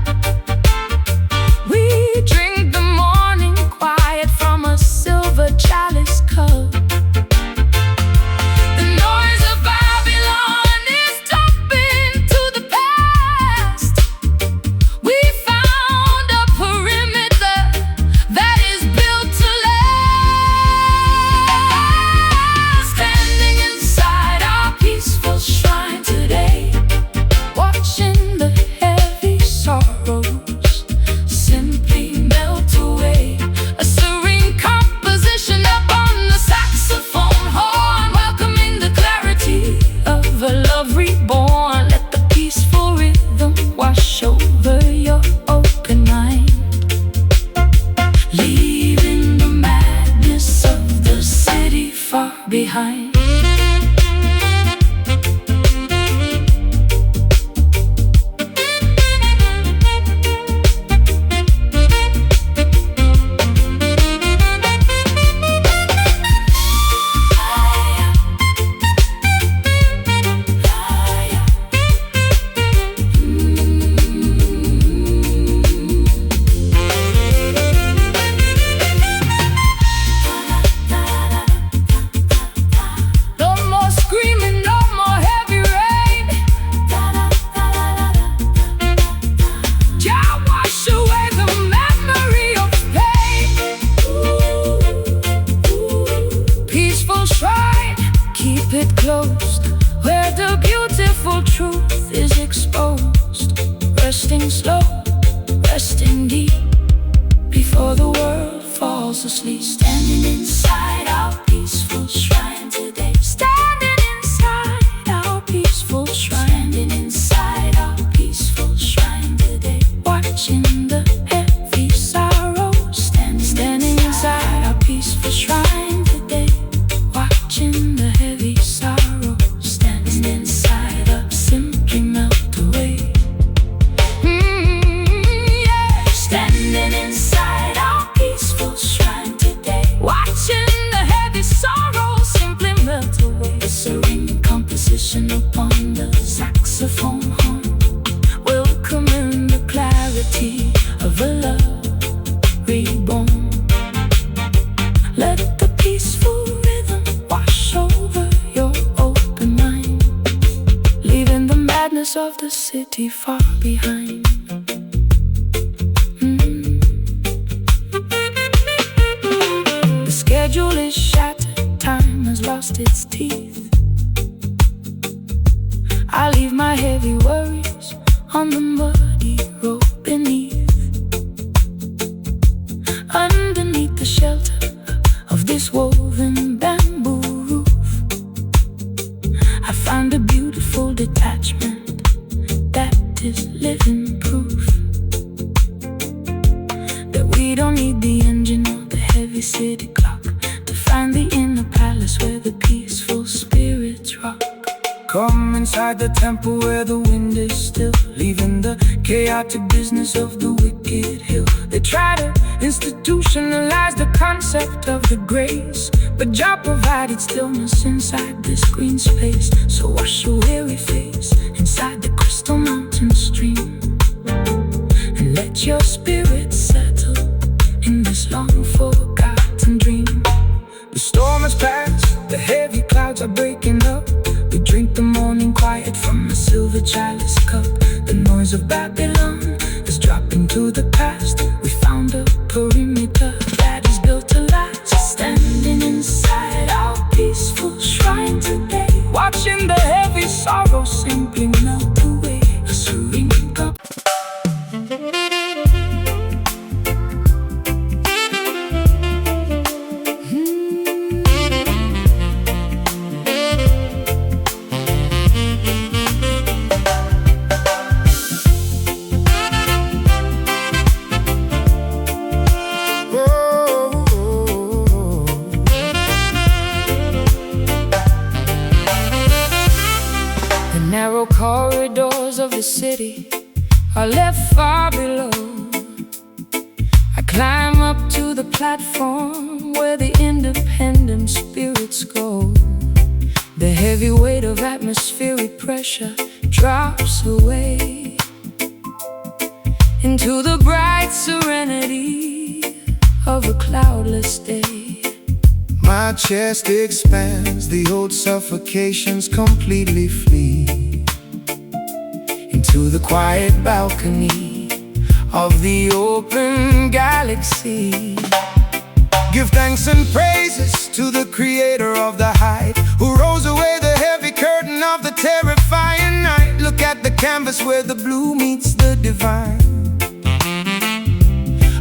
We drink the morning quiet from a silver chalice cup. The noise of Babylon is dropping to the past. We found a perimeter that is built to last. Standing inside our peaceful shrine today, watching the heavy sorrows simply melt away. A serene composition upon the saxophone horn, welcoming the clarity of a love reborn. Let the peaceful rhythm wash over your open mind, leaving the madness of the city far behind. No more screaming, no more heavy rain. Jah wash away the memory of pain. Peaceful shrine, keep it closed, where the beautiful truth is exposed. Resting slow, resting deep, before the world falls asleep. Standing inside our peaceful shrine today. Standing inside our peaceful shrine. Standing inside our peaceful shrine today. Watching the heavy sorrow. Standing inside our peaceful shrine today. Watching the heavy sorrow. Standing inside us simply melt away. Yeah. Standing inside our peaceful shrine today, watching the heavy sorrow simply melt away. A serene composition upon the saxophone horn, welcoming the clarity of a love reborn. Let the peaceful rhythm wash over your open mind, leaving the madness of the city far behind. The schedule is shattered, time has lost its teeth. I leave my heavy worries on the muddy road beneath. Underneath the shelter of this woven bamboo roof, come inside the temple where the wind is still, leaving the chaotic business of the wicked hill. They try to institutionalize the concept of the grace, but Jah provided stillness inside this green space. So wash your weary face inside the crystal mountain stream, and let your spirit settle in this long forgotten dream. The storm has passed, the heavy clouds are breaking up. We drink the morning quiet from a silver chalice cup. The noise of Babylon is dropping to the past. We found a perimeter that is built to last, standing inside our peaceful shrine today, watching the heavy sorrow simply melt away. A serene cup. Narrow corridors of the city are left far below. I climb up to the platform where the independent spirits go. The heavy weight of atmospheric pressure drops away into the bright serenity of a cloudless day. My chest expands, the old suffocations completely flee into the quiet balcony of the open galaxy. Give thanks and praises to the creator of the height, who rolls away the heavy curtain of the terrifying night. Look at the canvas where the blue meets the divine,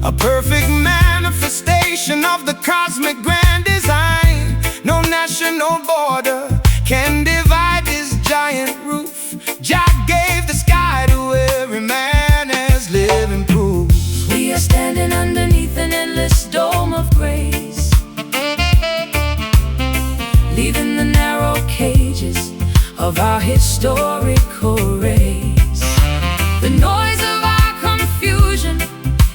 a perfect manifestation of the cosmic grand design. No national border can divide this giant roof. Jah gave the sky to every man as living proof. We are standing underneath an endless dome of grace, leaving the narrow cages of our historical race. The noise of our confusion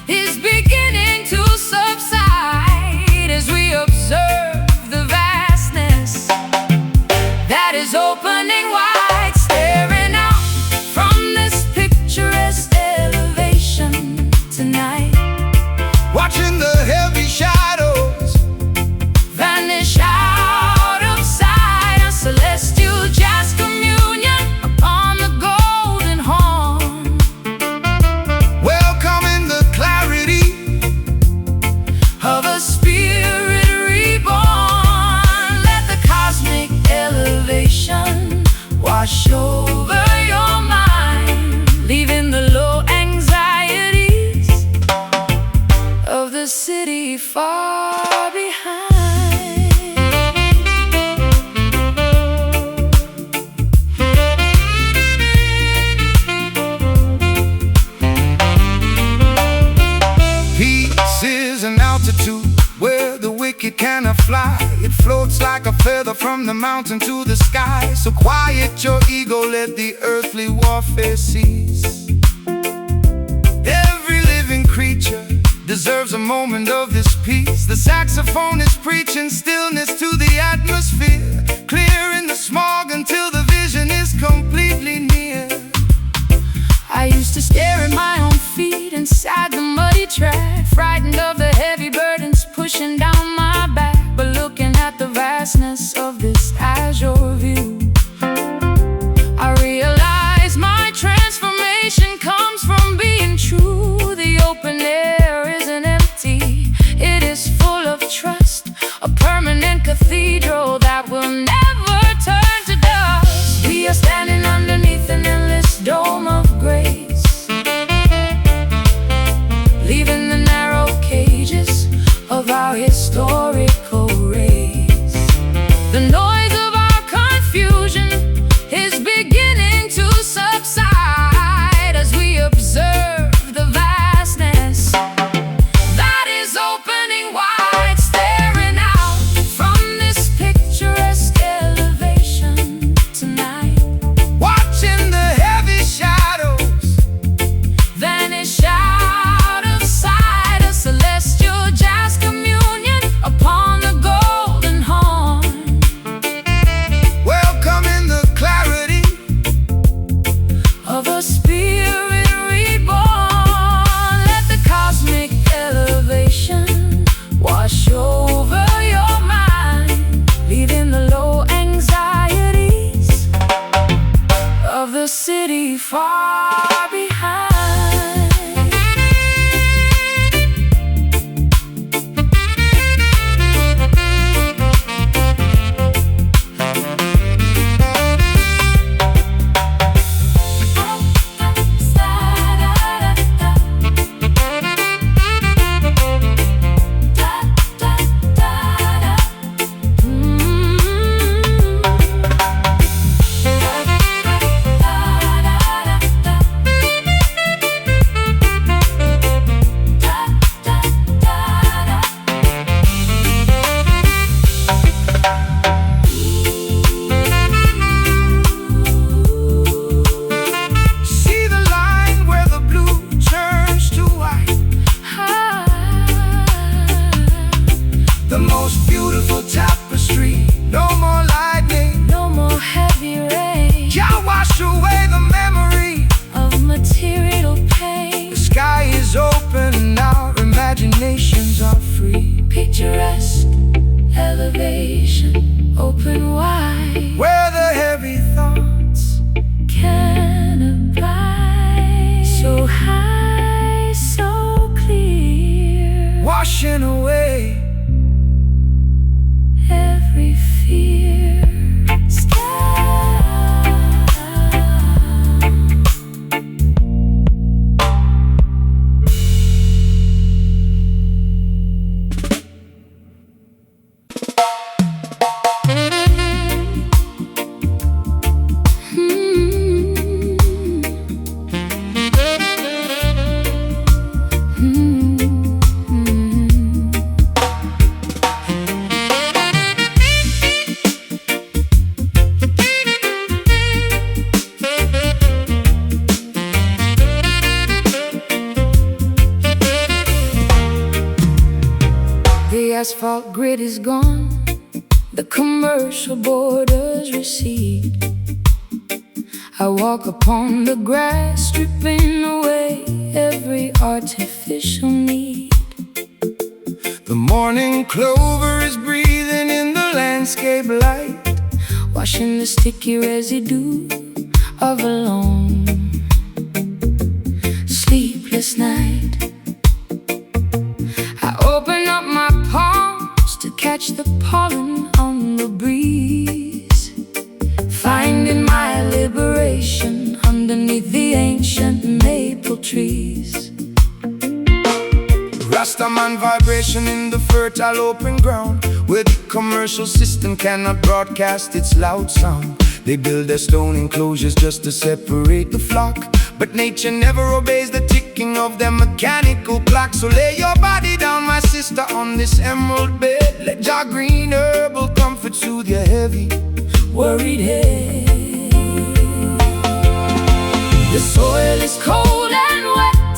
is beginning to subside as we observe the vastness that is opening wide, staring out from this picturesque elevation tonight, watching the heavy shadows vanish out of sight. A celestial jazz communion upon the golden horn, welcoming the clarity of a spirit reborn. Let the cosmic elevation wash over your mind, leaving the low anxieties of the city far behind. Peace is an altitude where the wicked cannot fly. It floats like a feather from the mountain to the sky. So quiet your ego, let the earthly warfare cease. Every living creature deserves a moment of this peace. The saxophone is preaching stillness to the atmosphere, clearing the smog until the vision is completely near. I used to stare at my own feet inside the muddy track, frightened of the heavy burdens pushing down my back. But looking at the vastness of this azure view, I realize my transformation comes from being true. The open air isn't empty, it is full of trust, a permanent cathedral that will never be far behind. The most beautiful tapestry. No more lightning, No more heavy rain can't wash away the memory of material pain. The sky is open and our imaginations are free. Picturesque elevation, open wide, Where the heavy thoughts can abide. So high, so clear, washing away every fear. The asphalt grid is gone, the commercial borders recede. I walk upon the grass, stripping away every artificial need. The morning clover is breathing in the landscape light, Washing the sticky residue of a long, sleepless night. I open up my palms to catch the pollen on the breeze, finding my liberation underneath the ancient maple trees. Rastaman vibration in the fertile open ground, where the commercial system cannot broadcast its loud sound. They build their stone enclosures just to separate the flock, but nature never obeys the ticking of their mechanical clock. So lay your body down, my sister, on this emerald bed. Let your green herbal comfort soothe your heavy, Worried head. The soil is cold and wet,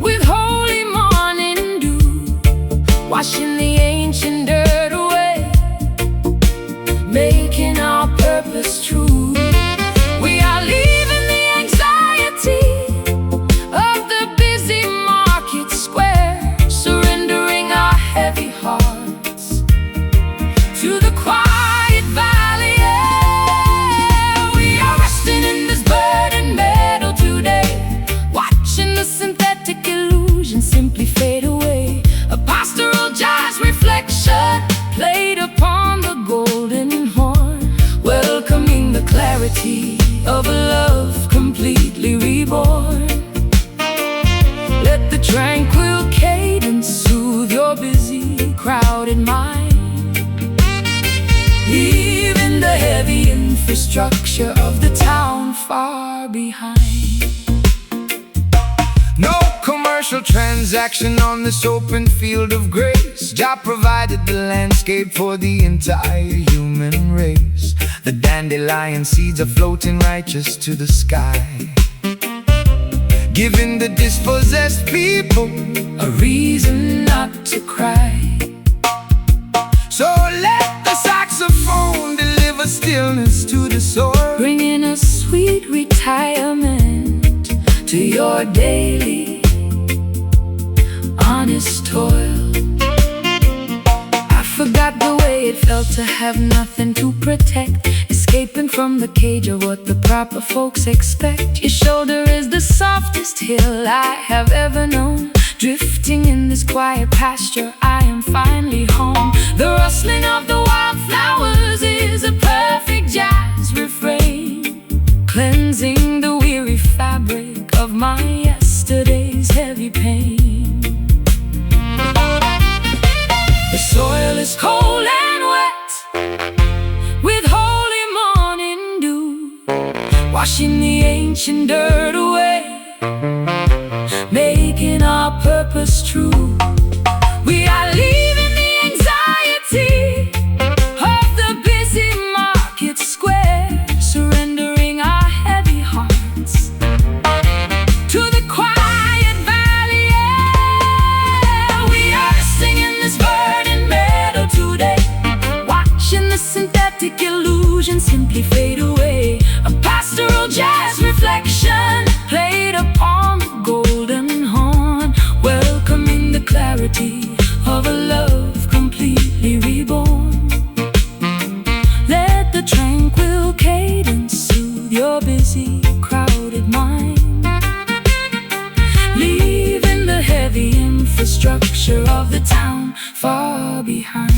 with holy morning dew, washing the ancient dirt away, making our purpose true. We are leaving the anxiety of the busy market square, surrendering our heavy hearts to the quiet valley air. We are resting in this burdened meadow today, watching the synthetic illusion simply fade away. A pastoral jazz reflection played upon the golden horn, welcoming the clarity of a love completely reborn. Let the tranquil cadence soothe your busy, crowded mind, leaving the heavy infrastructure of the town far behind. no commercial transaction on this open field of grace. Jah provided the landscape for the entire human race. The dandelion seeds are floating righteous to the sky, giving the dispossessed people A reason not to cry. So let the saxophone deliver stillness to the soul, Bringing a sweet retirement to your daily honest toil. I forgot the way it felt to have nothing to protect, escape escaping from the cage of what the proper folks expect. Your shoulder is the softest hill I have ever known. Drifting in this quiet pasture, I am finally home. The rustling of the wildflowers is a perfect jazz refrain, cleansing the weary fabric of my yesterday's heavy pain. The soil is cold and wet, with holy morning dew, washing the ancient dirt away, making our purpose true. We are leaving the anxiety of the busy market square, surrendering our heavy hearts to the quiet valley air. We are singing this burning meadow today, watching the synthetic illusion simply fade away. A pastoral jazz reflection played upon the golden horn, welcoming the clarity of a love completely reborn. Let the tranquil cadence soothe your busy, crowded mind, leaving the heavy infrastructure of the town far behind.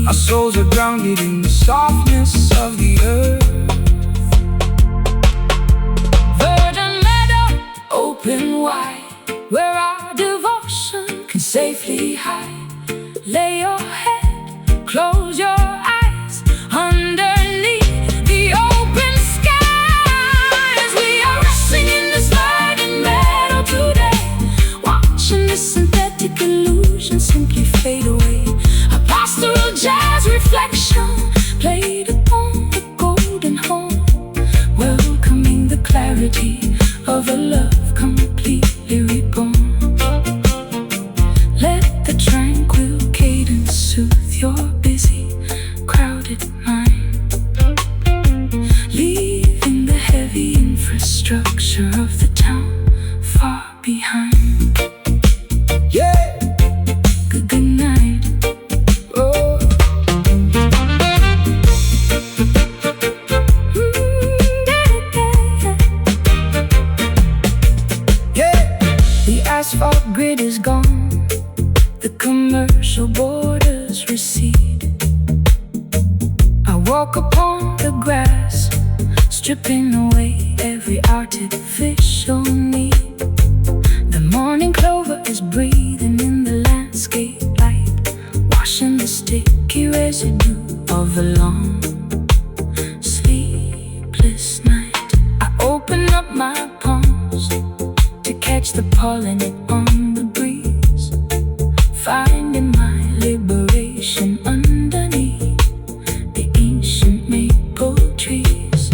Our souls are grounded in the softness of the earth. Verdant meadow, open wide, where our devotion can safely hide. Lay your head, close your eyes, underneath the open skies. We are resting in this verdant meadow today, watching the synthetic illusion simply fade away. A pastoral jazz reflection played upon the golden horn, welcoming the clarity of a love completely reborn. Let the tranquil cadence soothe your busy, crowded mind, leaving the heavy infrastructure of the town far behind. Yeah! Good night. Oh! Yeah! The asphalt grid is gone, the commercial borders recede. I walk upon the grass, stripping away every artificial need. The morning clover is breathing in the landscape light, washing the sticky residue of a long, sleepless night. I open up my palms to catch the pollen on the breeze, finding my liberation underneath the ancient maple trees.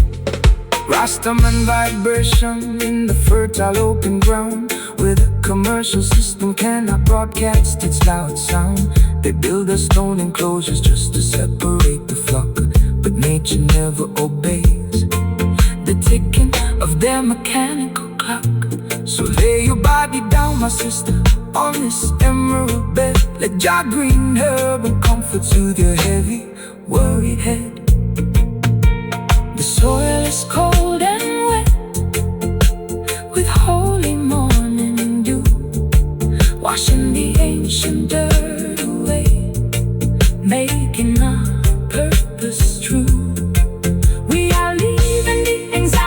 Rastaman vibration in the fertile open ground, where the commercial system cannot broadcast its loud sound. They build their stone enclosures just to separate the flock, but nature never obeys the ticking of their mechanical clock. So lay your body down, my sister, on this emerald bed. Let your green herb and comfort soothe your heavy, worried head. The soil is cold and wet, with holy morning dew, washing the ancient dirt